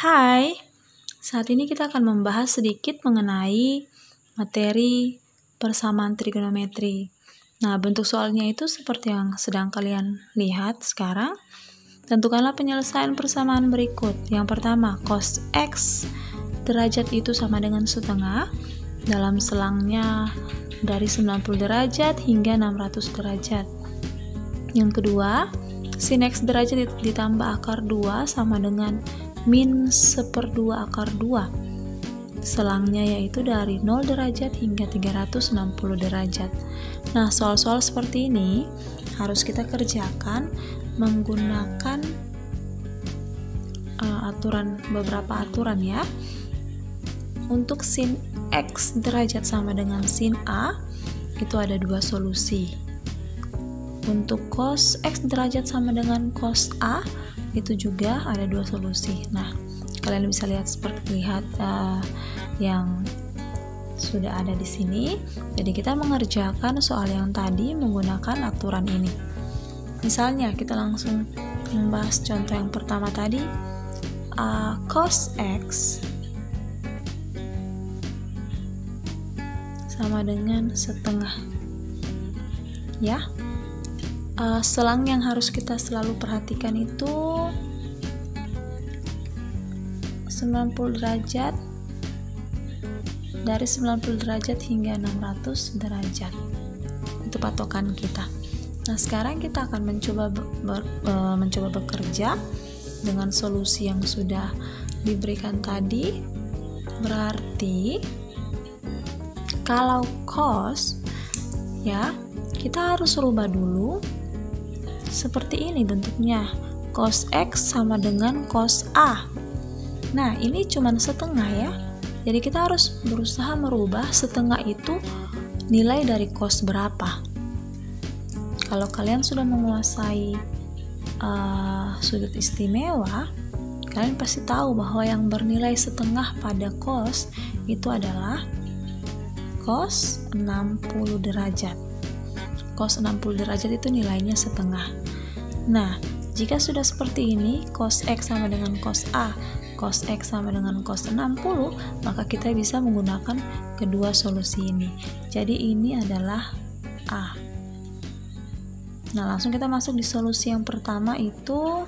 Hai, saat ini kita akan membahas sedikit mengenai materi persamaan trigonometri. Nah, bentuk soalnya itu seperti yang sedang kalian lihat sekarang. Tentukanlah penyelesaian persamaan berikut. Yang pertama, cos X derajat itu sama dengan setengah dalam selangnya dari 90 derajat hingga 600 derajat. Yang kedua, sin X derajat ditambah akar 2 sama dengan min 1/2 akar 2. Selangnya yaitu dari 0 derajat hingga 360 derajat. Nah, soal-soal seperti ini harus kita kerjakan menggunakan beberapa aturan ya. Untuk sin X derajat sama dengan sin A itu ada dua solusi. Untuk cos X derajat sama dengan cos A itu juga ada dua solusi. Nah, kalian bisa lihat yang sudah ada di sini. Jadi kita mengerjakan soal yang tadi menggunakan aturan ini. Misalnya kita langsung membahas contoh yang pertama tadi, cos X sama dengan setengah. Ya. Selang yang harus kita selalu perhatikan itu 90 derajat, dari 90 derajat hingga 600 derajat. Itu patokan kita. Nah, sekarang kita akan mencoba bekerja dengan solusi yang sudah diberikan tadi. Berarti kalau cos ya, kita harus rubah dulu. Seperti ini bentuknya, cos X sama dengan cos A. Nah, ini cuma setengah ya, jadi kita harus berusaha merubah setengah itu nilai dari cos berapa. Kalau kalian sudah menguasai sudut istimewa, kalian pasti tahu bahwa yang bernilai setengah pada cos itu adalah cos 60 derajat. Cos 60 derajat itu nilainya setengah. Nah, jika sudah seperti ini, cos X sama dengan cos A, cos X sama dengan cos 60, maka kita bisa menggunakan kedua solusi ini. Jadi ini adalah A. Nah, langsung kita masuk di solusi yang pertama, itu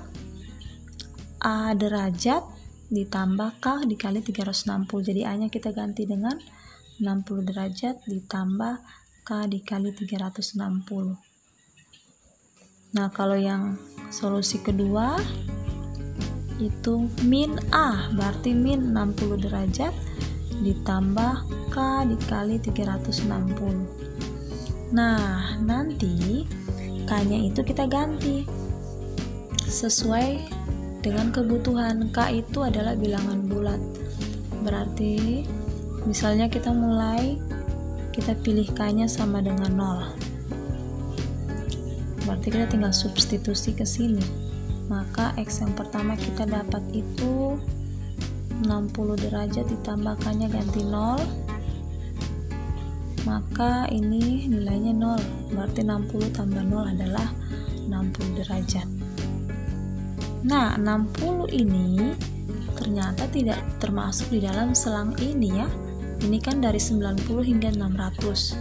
A derajat ditambah K dikali 360. Jadi A nya kita ganti dengan 60 derajat ditambah K dikali 360. Nah, kalau yang solusi kedua itu min A, berarti min 60 derajat ditambah K dikali 360. Nah, nanti K-nya itu kita ganti sesuai dengan kebutuhan. K itu adalah bilangan bulat. Berarti misalnya kita pilih K-nya sama dengan 0. Berarti kita tinggal substitusi ke sini. Maka X yang pertama kita dapat itu 60 derajat ditambah K-nya ganti 0. Maka ini nilainya 0. Berarti 60 tambah 0 adalah 60 derajat. Nah, 60 ini ternyata tidak termasuk di dalam selang ini ya. Ini kan dari 90 hingga 600.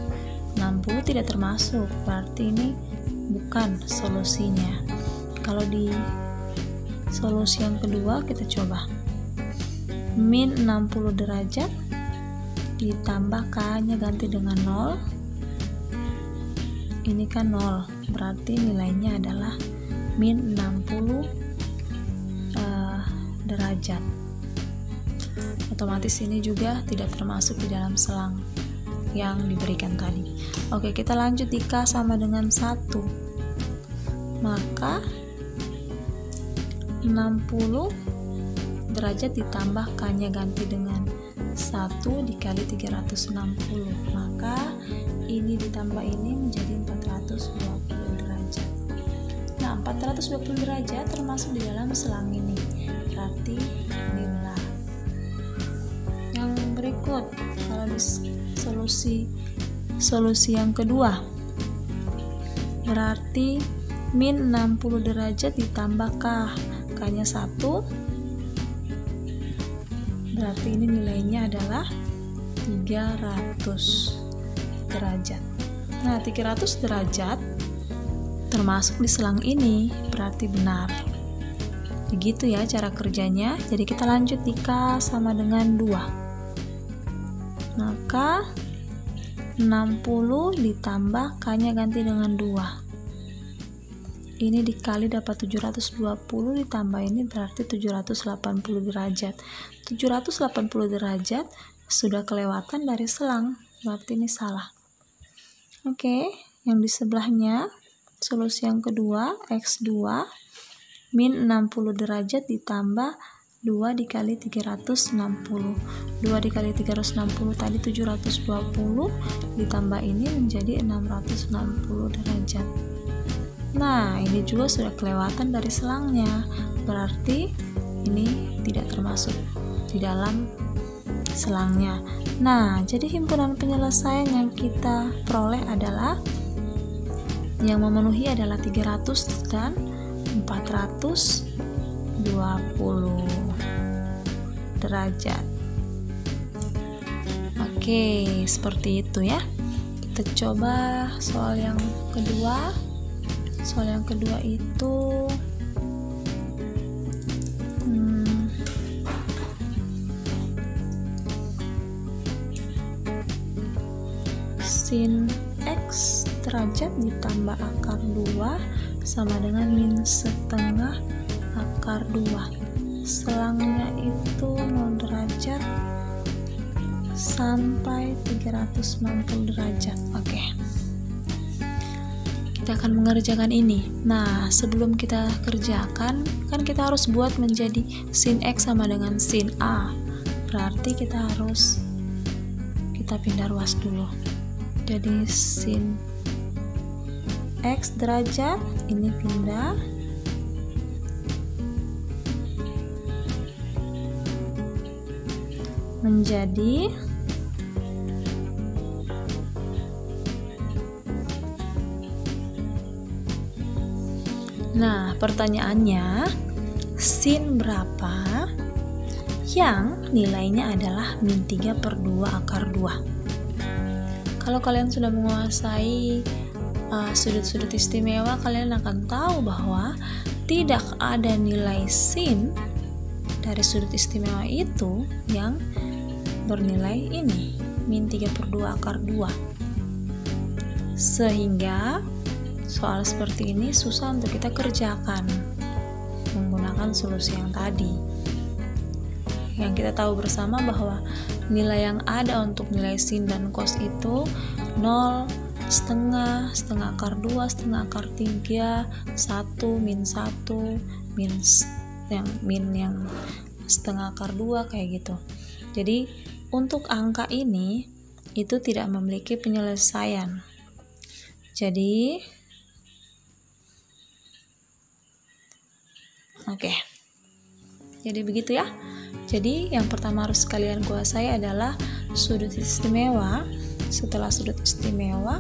60 tidak termasuk, berarti ini bukan solusinya. Kalau di solusi yang kedua kita coba. Min 60 derajat ditambah K-nya ganti dengan 0. Ini kan 0, berarti nilainya adalah min 60 derajat. Otomatis ini juga tidak termasuk di dalam selang yang diberikan tadi. Oke, kita lanjut di K sama dengan 1. Maka 60 derajat ditambah K-nya ganti dengan 1 dikali 360. Maka ini ditambah ini menjadi 420 derajat. Nah, 420 derajat termasuk di dalam selang ini. Berarti ini benar. Yang berikut, kalau di solusi yang kedua, berarti min 60 derajat ditambah K. K-nya 1 berarti ini nilainya adalah 300 derajat. Nah, 300 derajat termasuk di selang ini, berarti benar. Begitu ya cara kerjanya. Jadi kita lanjut di K sama dengan 2. Maka 60 ditambah K-nya ganti dengan 2. Ini dikali dapat 720 ditambah ini berarti 780 derajat. 780 derajat sudah kelewatan dari selang, berarti ini salah. Oke, yang di sebelahnya, solusi yang kedua, X2 min 60 derajat ditambah 2 dikali 360. 2 dikali 360 tadi 720, ditambah ini menjadi 660 derajat. Nah, ini juga sudah kelewatan dari selangnya, berarti ini tidak termasuk di dalam selangnya. Nah, jadi himpunan penyelesaian yang kita peroleh adalah yang memenuhi adalah 300 dan 420 derajat. Oke, seperti itu ya. Kita coba soal yang kedua. Soal yang kedua itu sin X derajat ditambah akar 2 sama dengan min setengah akar 2. Selangnya itu 0 derajat sampai 360 derajat. Oke. Kita akan mengerjakan ini. Nah, sebelum kita kerjakan, kan kita harus buat menjadi sin X sama dengan sin A. Berarti kita pindah ruas dulu. Jadi sin X derajat ini pindah menjadi Nah, pertanyaannya, sin berapa yang nilainya adalah min 3/2 akar 2? Kalau kalian sudah menguasai sudut-sudut istimewa, kalian akan tahu bahwa tidak ada nilai sin dari sudut istimewa itu yang bernilai ini, min 3/2 akar 2. Sehingga soal seperti ini susah untuk kita kerjakan menggunakan solusi yang tadi. Yang kita tahu bersama bahwa nilai yang ada untuk nilai sin dan cos itu 0, setengah akar 2, setengah akar 3, 1, min 1, min yang setengah akar 2, kayak gitu. Jadi untuk angka ini itu tidak memiliki penyelesaian. Jadi jadi begitu ya. Jadi yang pertama harus kalian kuasai adalah sudut istimewa. Setelah sudut istimewa,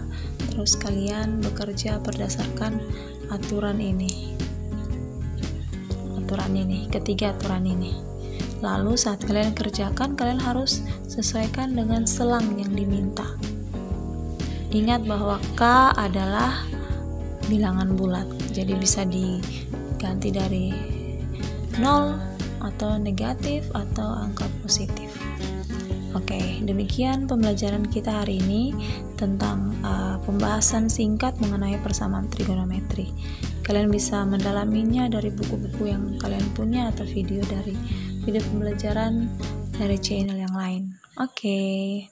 terus kalian bekerja berdasarkan aturan ini. Ketiga aturan ini. Lalu saat kalian kerjakan, kalian harus sesuaikan dengan selang yang diminta. Ingat bahwa K adalah bilangan bulat, jadi bisa diganti dari 0 atau negatif atau angka positif. Oke, demikian pembelajaran kita hari ini tentang pembahasan singkat mengenai persamaan trigonometri. Kalian bisa mendalaminya dari buku-buku yang kalian punya atau video pembelajaran dari channel yang lain. Oke.